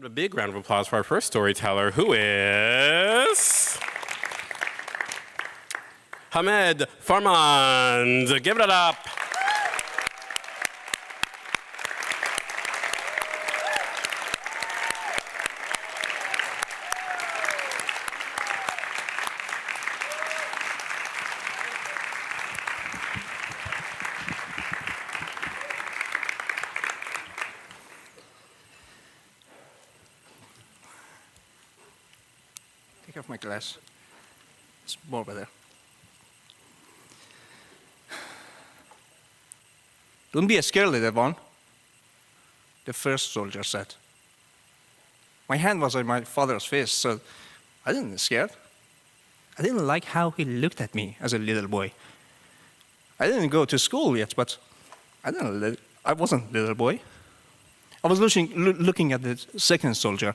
A big round of applause for our first storyteller, who is HamedFarmand. Give it up. Take off my glass. It's more better. Don't be scared, little one, the first soldier said. My hand was on my father's face, so I didn't get scared. I didn't like how he looked at me as a little boy. I didn't go to school yet, but I wasn't a little boy. I was looking at the second soldier,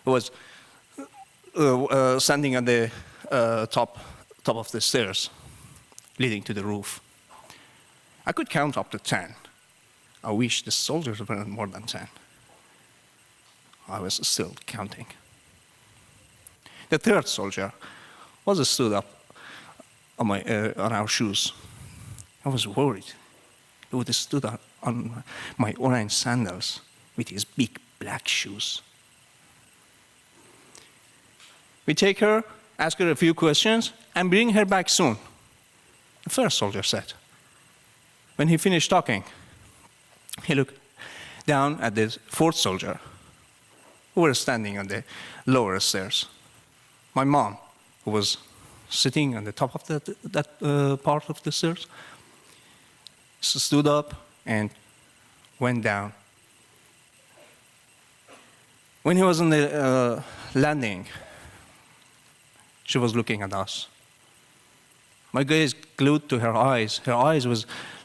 who was standing at the top of the stairs leading to the roof. I could count up to 10. I wish the soldiers were more than 10. I was still counting. The third soldier was stood up on our shoes. I was worried. He would have stood up on my orange sandals with his big black shoes. We take her, ask her a few questions, and bring her back soon, the first soldier said. When he finished talking, he looked down at the fourth soldier, who was standing on the lower stairs. My mom, who was sitting on the top of that part of the stairs, stood up and went down. When he was on the landing, she was looking at us. My gaze glued to her eyes. Her eyes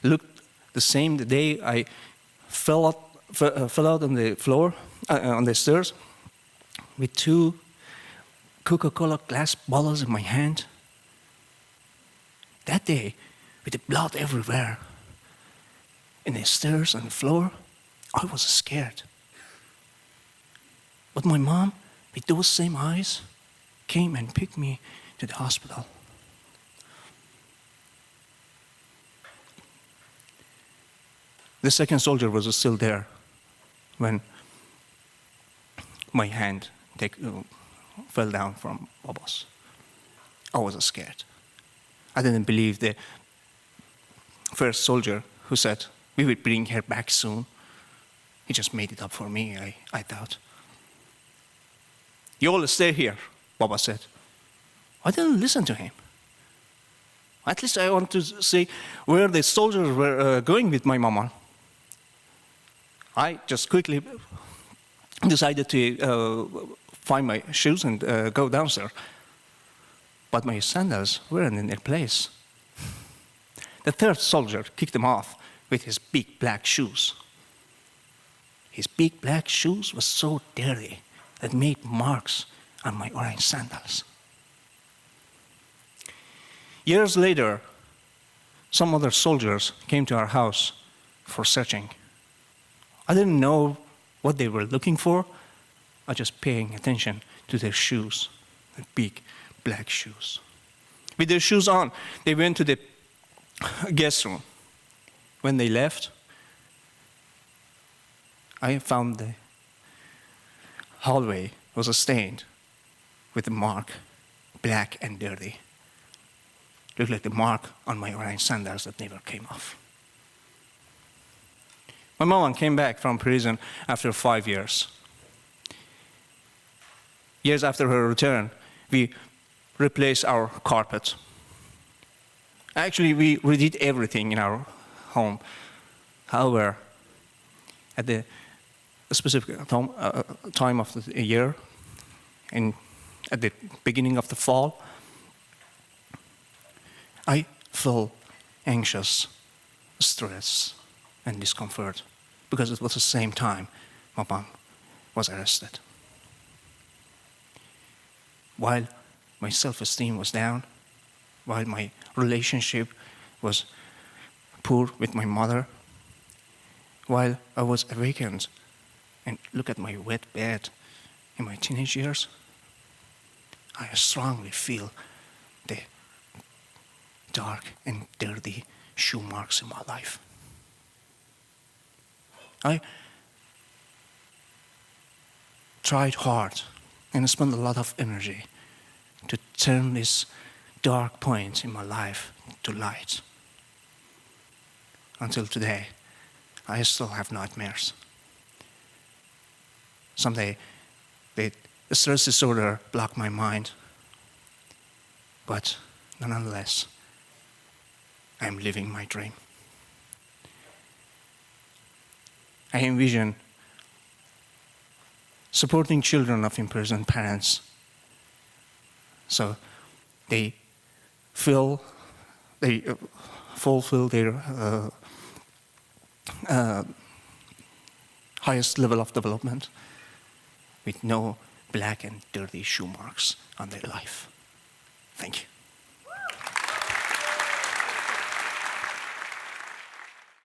looked the same the day I fell out on the floor, on the stairs, with 2 Coca-Cola glass bottles in my hand. That day, with the blood everywhere, in the stairs and the floor, I was scared. But my mom, with those same eyes, came and picked me to the hospital. The second soldier was still there when my hand fell down from Baba's. I was scared. I didn't believe the first soldier who said, "We will bring her back soon." He just made it up for me, I thought. "You all stay here," Baba said. I didn't listen to him. At least I want to see where the soldiers were going with my mama. I just quickly decided to find my shoes and go downstairs. But my sandals weren't in their place. The third soldier kicked them off with his big black shoes. His big black shoes were so dirty that made marks on my orange sandals. Years later, some other soldiers came to our house for searching. I didn't know what they were looking for. I was just paying attention to their shoes, the big black shoes. With their shoes on, they went to the guest room. When they left, I found the hallway was stained with a mark, black and dirty. Looked like the mark on my orange sandals that never came off. My mom came back from prison after 5 years. Years after her return, we replaced our carpet. Actually, we redid everything in our home. However, at the specific time of the year, and at the beginning of the fall, I felt anxious, stress, and discomfort because it was the same time my mom was arrested. While my self-esteem was down, while my relationship was poor with my mother, while I was awakened and look at my wet bed in my teenage years, I strongly feel the dark and dirty shoe marks in my life. I tried hard and spent a lot of energy to turn this dark point in my life to light. Until today, I still have nightmares. Someday, the stress disorder blocked my mind. But nonetheless, I'm living my dream. I envision supporting children of imprisoned parents so they fulfill their highest level of development with no black and dirty shoe marks on their life.